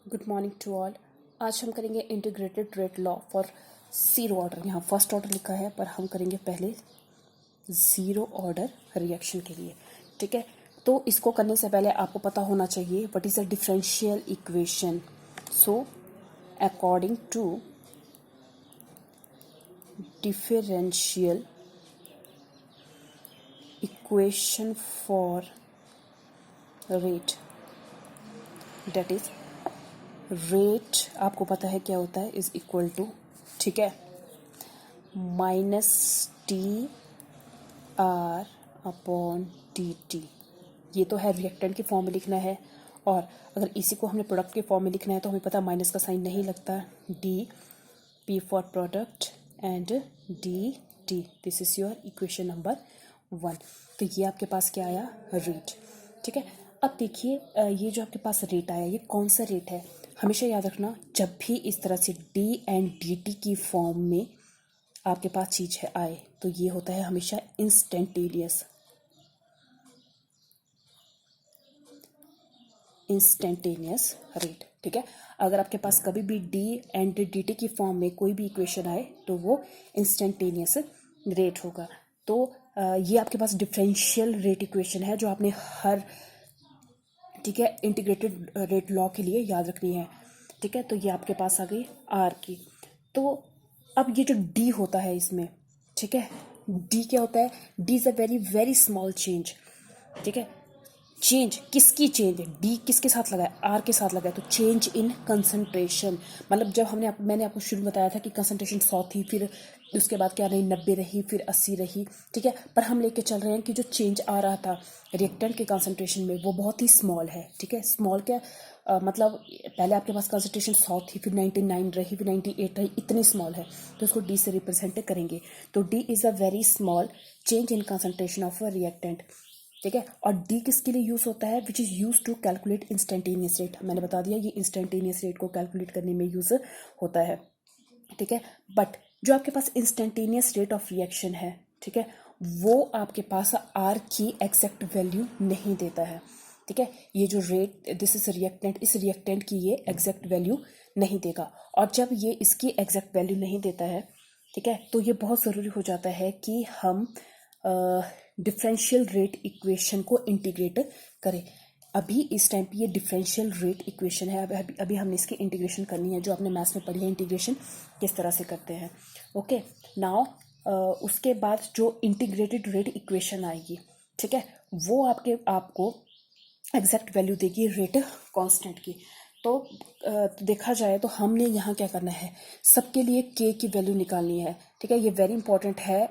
Good morning to all. आज हम करेंगे integrated rate law for zero order. यहाँ फर्स्ट ऑर्डर लिखा है पर हम करेंगे पहले ज़ीरो ऑर्डर रिएक्शन के लिए। ठीक है, तो इसको करने से पहले आपको पता होना चाहिए what is a differential equation. So according to differential equation for rate, that is rate आपको पता है क्या होता है, इज इक्वल टू, ठीक है, minus T R upon T T. ये तो है रिएक्टेंट के फॉर्म में लिखना है, और अगर इसी को हमने प्रोडक्ट के फॉर्म में लिखना है तो हमें पता माइनस का साइन नहीं लगता। D P for product and D T. This is your equation number 1। तो ये आपके पास क्या आया, रेट। ठीक है, अब देखिए ये जो आपके पास रेट आया, ये कौन सा रेट है। हमेशा याद रखना, जब भी इस तरह से डी एंड डी टी की फॉर्म में आपके पास चीज है आए तो ये होता है हमेशा इंस्टेंटेनियस रेट। ठीक है, अगर आपके पास कभी भी डी एंड डी टी की फॉर्म में कोई भी इक्वेशन आए तो वो इंस्टेंटेनियस रेट होगा। तो ये आपके पास डिफरेंशियल रेट इक्वेशन है जो आपने हर, ठीक है, इंटीग्रेटेड रेट लॉ के लिए याद रखनी है। ठीक है, तो ये आपके पास आ गई आर की। तो अब ये जो डी होता है इसमें, ठीक है, डी क्या होता है, D is a very very small change. ठीक है, चेंज किसकी चेंज है, डी किसके साथ लगा है, आर के साथ लगा है, तो चेंज इन कंसंट्रेशन। मतलब जब मैंने आपको शुरू में बताया था कि कंसंट्रेशन 100 थी, फिर उसके बाद क्या रही, 90 रही, फिर 80 रही। ठीक है, पर हम लेके चल रहे हैं कि जो चेंज आ रहा था रिएक्टेंट के कंसंट्रेशन में वो बहुत ही स्मॉल है। ठीक है, स्मॉल क्या मतलब पहले आपके पास कंसंट्रेशन 100 थी, फिर 99 रही, फिर 98 रही, इतनी स्मॉल है, तो इसको डी से रिप्रेजेंट करेंगे। तो d is a very small change in concentration of a reactant. ठीक है, और डी किसके लिए यूज़ होता है, which is use to calculate instantaneous rate. मैंने बता दिया ये इंस्टेंटेनियस रेट को कैलकुलेट करने में यूज़ होता है। ठीक है, बट जो आपके पास इंस्टेंटेनियस रेट ऑफ रिएक्शन है, ठीक है, वो आपके पास आर की एग्जैक्ट वैल्यू नहीं देता है। ठीक है, ये जो रेट, दिस इज रिएक्टेंट, इस रिएक्टेंट की ये एग्जैक्ट वैल्यू नहीं देगा। और जब ये इसकी एग्जैक्ट वैल्यू नहीं देता है, ठीक है, तो ये बहुत ज़रूरी हो जाता है कि हम डिफरेंशियल रेट इक्वेशन को इंटीग्रेट करें। अभी इस टाइम पे ये डिफरेंशियल रेट इक्वेशन है, अभी हमने इसकी इंटीग्रेशन करनी है, जो आपने मैथ्स में पढ़ी है इंटीग्रेशन किस तरह से करते हैं। ओके, नाउ उसके बाद जो इंटीग्रेटेड रेट इक्वेशन आएगी, ठीक है, वो आपको एग्जैक्ट वैल्यू देगी रेट कांस्टेंट की। तो देखा जाए तो हमने यहाँ क्या करना है, सबके लिए के की वैल्यू निकालनी है। ठीक है, ये वेरी इंपॉर्टेंट है,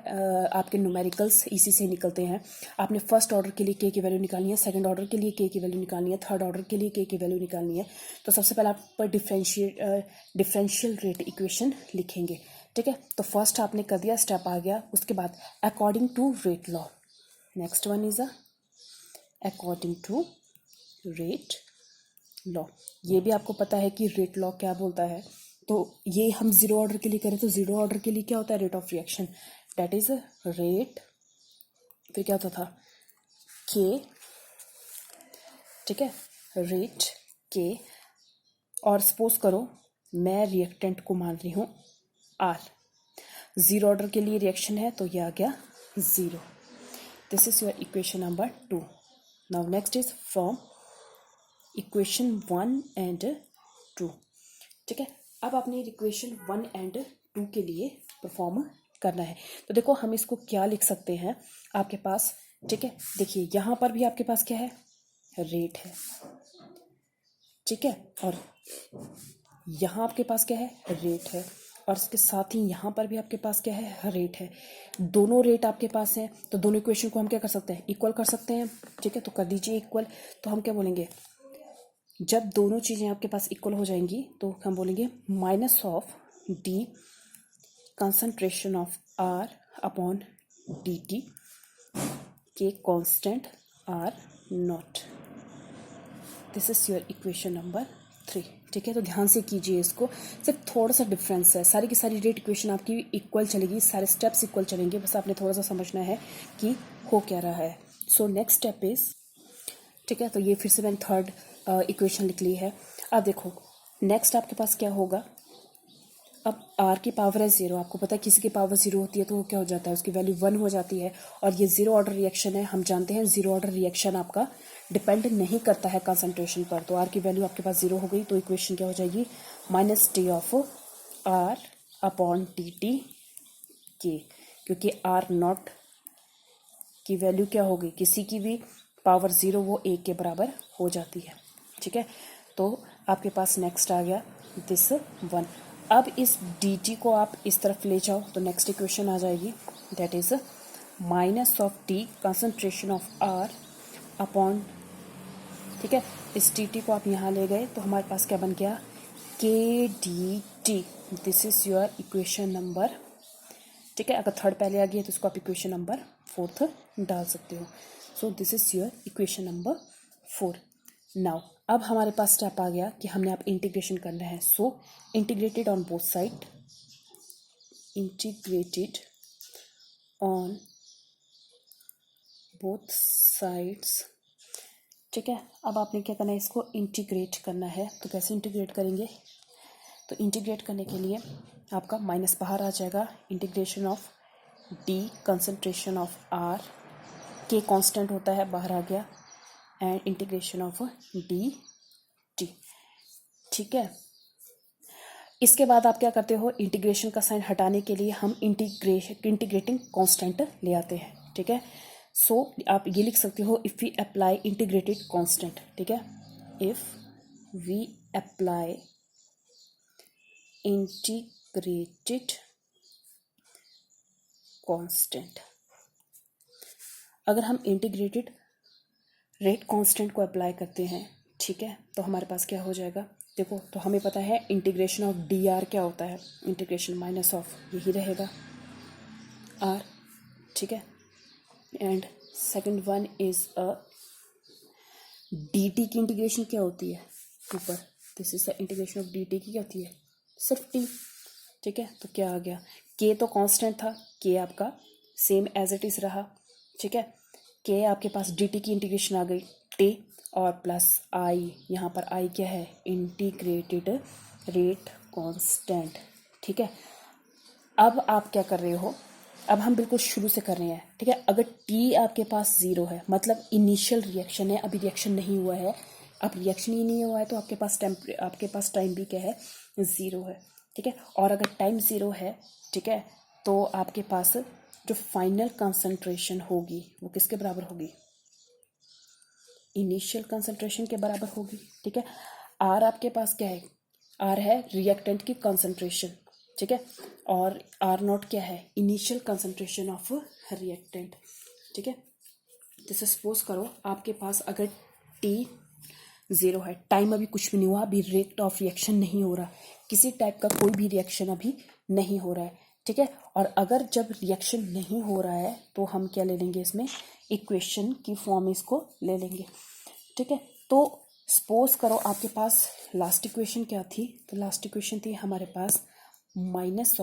आपके न्यूमेरिकल्स इसी से निकलते हैं। आपने फर्स्ट ऑर्डर के लिए के की वैल्यू निकालनी है, सेकंड ऑर्डर के लिए के की वैल्यू निकालनी है, थर्ड ऑर्डर के लिए के की वैल्यू निकालनी है। तो सबसे पहले आप पर डिफरेंशियल रेट इक्वेशन लिखेंगे। ठीक है, तो फर्स्ट आपने कर दिया, स्टेप आ गया। उसके बाद according to rate law, next one is according to rate law. ये भी आपको पता है कि रेट लॉ क्या बोलता है। तो ये हम जीरो ऑर्डर के लिए करें तो जीरो ऑर्डर के लिए क्या होता है, rate of reaction, that is rate, फिर क्या होता था, के। ठीक है, रेट के, और सपोज करो मैं रिएक्टेंट को मान रही हूँ आर। जीरो ऑर्डर के लिए रिएक्शन है तो ये आ गया 0। This is your equation number 2। Now next is from equation 1 and 2। ठीक है, अब आपने इक्वेशन 1 एंड 2 के लिए परफॉर्म करना है। तो देखो हम इसको क्या लिख सकते हैं आपके पास। ठीक है, देखिए यहाँ पर भी आपके पास क्या है, रेट है। ठीक है, और यहाँ आपके पास क्या है, रेट है, और इसके साथ ही यहाँ पर भी आपके पास क्या है, रेट है। दोनों रेट आपके पास हैं, तो दोनों इक्वेशन को हम क्या कर सकते हैं, इक्वल कर सकते हैं। ठीक है, तो कर दीजिए इक्वल। तो हम क्या बोलेंगे, जब दोनों चीज़ें आपके पास इक्वल हो जाएंगी तो हम बोलेंगे minus of D concentration of R upon D T K constant R not. This is your equation number 3। ठीक है, तो ध्यान से कीजिए इसको, सिर्फ थोड़ा सा डिफरेंस है, सारी की सारी रेट इक्वेशन आपकी इक्वल चलेगी, सारे स्टेप्स इक्वल चलेंगे, बस आपने थोड़ा सा समझना है कि हो क्या रहा है। सो नेक्स्ट स्टेप इज, ठीक है, तो ये फिर से मैंने थर्ड इक्वेशन लिख ली है। अब देखो नेक्स्ट आपके पास क्या होगा, अब r की पावर है 0, आपको पता है किसी की पावर 0 होती है तो वो क्या हो जाता है, उसकी वैल्यू 1 हो जाती है। और ये 0 ऑर्डर रिएक्शन है, हम जानते हैं 0 ऑर्डर रिएक्शन आपका डिपेंड नहीं करता है कंसंट्रेशन पर। तो r की वैल्यू आपके पास 0 हो गई, तो इक्वेशन क्या हो जाएगी, minus T of r upon T T के, क्योंकि r नॉट की वैल्यू क्या होगी, किसी की भी पावर 0 वो 1 के बराबर हो जाती है। ठीक है, तो आपके पास नेक्स्ट आ गया दिस वन। अब इस dt को आप इस तरफ ले जाओ तो नेक्स्ट इक्वेशन आ जाएगी, that is minus of T concentration of r upon, ठीक है, इस dt को आप यहाँ ले गए तो हमारे पास क्या बन गया, के D T. This is your equation number, ठीक है, अगर थर्ड पहले आ गया तो इसको आप इक्वेशन नंबर 4 डाल सकते हो। So this is your equation number 4। Now अब हमारे पास स्टेप आ गया कि हमने आप इंटीग्रेशन करना है। So integrated on both side, integrated on both sides, ठीक है। अब आपने क्या करना है, इसको इंटीग्रेट करना है। तो कैसे इंटीग्रेट करेंगे, तो इंटीग्रेट करने के लिए आपका माइनस बाहर आ जाएगा, integration of D concentration of r, k constant होता है बाहर आ गया, and integration of d t, ठीक है। इसके बाद आप क्या करते हो, इंटीग्रेशन का साइन हटाने के लिए हम इंटीग्रेटिंग कांस्टेंट ले आते हैं, ठीक है। सो आप ये लिख सकते हो, if we apply integrated constant, ठीक है, if we apply integrated constant, अगर हम इंटीग्रेटेड रेट कांस्टेंट को अप्लाई करते हैं, ठीक है, तो हमारे पास क्या हो जाएगा, देखो तो हमें पता है इंटीग्रेशन ऑफ डी आर क्या होता है, इंटीग्रेशन माइनस ऑफ यही रहेगा आर, ठीक है, and second one is a D T की इंटीग्रेशन क्या होती है ऊपर, this is the integration of d T की क्या होती है, सिर्फ टी, ठीक है। तो क्या आ गया, के तो कांस्टेंट था, के आपका सेम एज इट इज रहा, ठीक है, के आपके पास डी टी की इंटीग्रेशन आ गई टी, और प्लस आई, यहाँ पर आई क्या है, इंटीग्रेटेड रेट कांस्टेंट, ठीक है। अब आप क्या कर रहे हो, अब हम बिल्कुल शुरू से कर रहे हैं, ठीक है। अगर टी आपके पास 0 है, मतलब इनिशियल रिएक्शन है, अभी रिएक्शन नहीं हुआ है, अब रिएक्शन ही नहीं हुआ है, तो आपके पास टाइम भी क्या है, 0 है, ठीक है। और अगर टाइम 0 है, ठीक है, तो आपके पास जो फाइनल कंसंट्रेशन होगी वो किसके बराबर होगी, इनिशियल कंसंट्रेशन के बराबर होगी, ठीक है। आर आपके पास क्या है, आर है रिएक्टेंट की कंसंट्रेशन, ठीक है, और आर नॉट क्या है, इनिशियल कंसंट्रेशन ऑफ रिएक्टेंट, ठीक है। जैसे सपोज करो आपके पास अगर टी 0 है, टाइम अभी कुछ भी नहीं हुआ, अभी रेट ऑफ रिएक्शन नहीं हो रहा, किसी टाइप का कोई भी रिएक्शन अभी नहीं हो रहा है, ठीक है। और अगर जब रिएक्शन नहीं हो रहा है तो हम क्या ले लेंगे, इसमें इक्वेशन की फॉर्म इसको ले लेंगे, ठीक है। तो सपोज करो आपके पास लास्ट इक्वेशन क्या थी, तो लास्ट इक्वेशन थी हमारे पास minus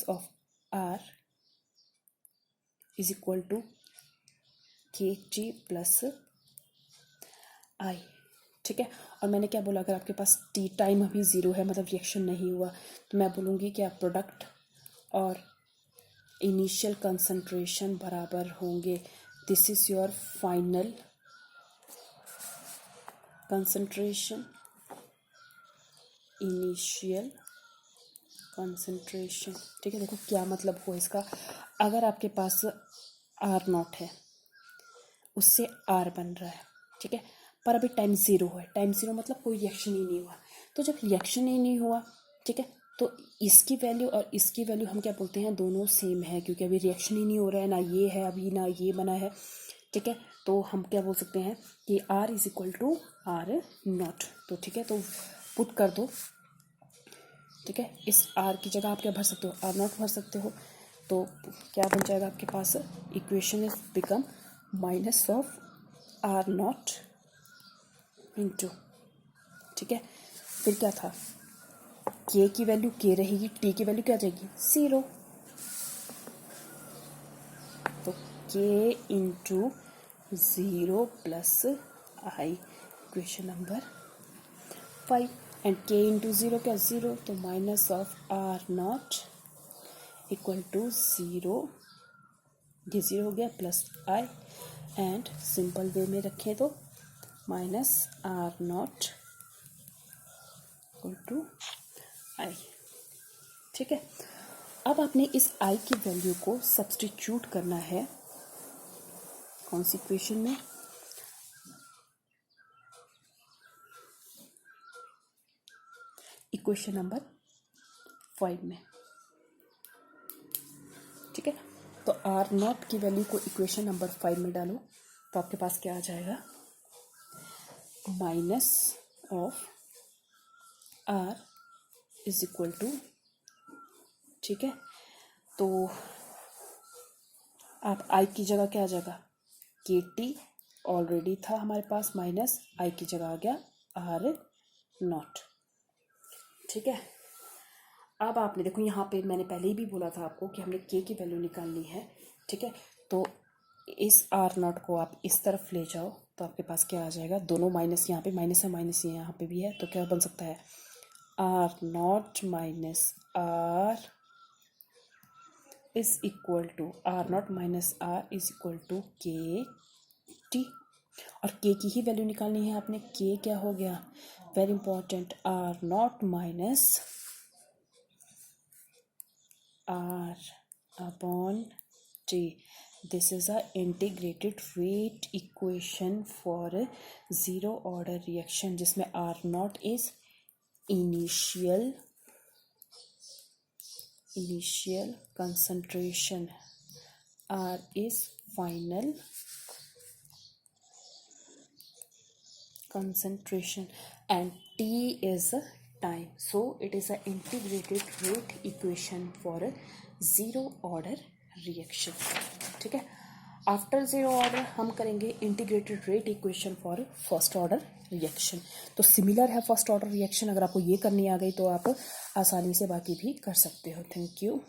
of are is equal to के टी प्लस आई, ठीक है। और मैंने क्या बोला, अगर आपके पास टी टाइम अभी 0 है, मतलब रिएक्शन नहीं हुआ, तो मैं बोलूँगी कि आप प्रोडक्ट और इनिशियल कंसंट्रेशन बराबर होंगे, this is your final concentration, initial concentration, ठीक है। देखो क्या मतलब हुआ इसका, अगर आपके पास आर नॉट है, उससे आर बन रहा है, ठीक है, पर अभी टाइम 0 है, टाइम 0 मतलब कोई रिएक्शन ही नहीं हुआ, तो जब रिएक्शन ही नहीं हुआ, ठीक है, तो इसकी वैल्यू और इसकी वैल्यू हम क्या बोलते हैं, दोनों सेम है, क्योंकि अभी रिएक्शन ही नहीं हो रहा है, ना ये है अभी ना ये बना है, ठीक है। तो हम क्या बोल सकते हैं कि r is equal to r naught, तो ठीक है, तो पुट कर दो, ठीक है। इस आर की जगह आप क्या भर सकते हो, आर नॉट भर सकते हो, तो क्या बन जाएगा आपके पास, equation is become minus of R not into, ठीक है, फिर क्या था, के की वैल्यू के रहेगी, टी की वैल्यू क्या आ जाएगी 0, तो K into 0 plus I, equation number 5 and k into 0 क्या 0, तो minus of R not equal to 0, ये 0 हो गया plus I, and simple way में रखें तो minus R not equal to I. ठीक है, अब आपने इस आई की वैल्यू को सब्स्टिट्यूट करना है कौन सी इक्वेशन में, इक्वेशन नंबर 5 में। ठीक है, तो आर नॉट की वैल्यू को इक्वेशन नंबर 5 में डालो तो आपके पास क्या आ जाएगा, minus of are is equal to, ठीक है, तो आप आई की जगह क्या आ जाएगा, के टी ऑलरेडी था हमारे पास, माइनस आई की जगह आ गया आर नॉट। ठीक है, अब आपने देखो यहाँ पे मैंने पहले ही भी बोला था आपको कि हमने के की वैल्यू निकालनी है। ठीक है, तो इस आर नॉट को आप इस तरफ ले जाओ तो आपके पास क्या आ जाएगा, दोनों माइनस, यहाँ पे माइनस है, माइनस यहाँ पे भी है, तो क्या बन सकता है, r naught minus r is equal to, r naught minus r is equal to के टी, और के की ही वैल्यू निकालनी है आपने। के क्या हो गया, very important, r naught minus R upon T. This is a integrated rate equation for a zero order reaction जिसमें R naught is initial concentration, R is final concentration, and T is a time. So it is an integrated rate equation for a zero order reaction. ठीक है, after zero order हम करेंगे integrated rate equation for first order reaction. तो similar है first order reaction, अगर आपको ये करनी आ गई तो आप आसानी से बाकी भी कर सकते हो। Thank you.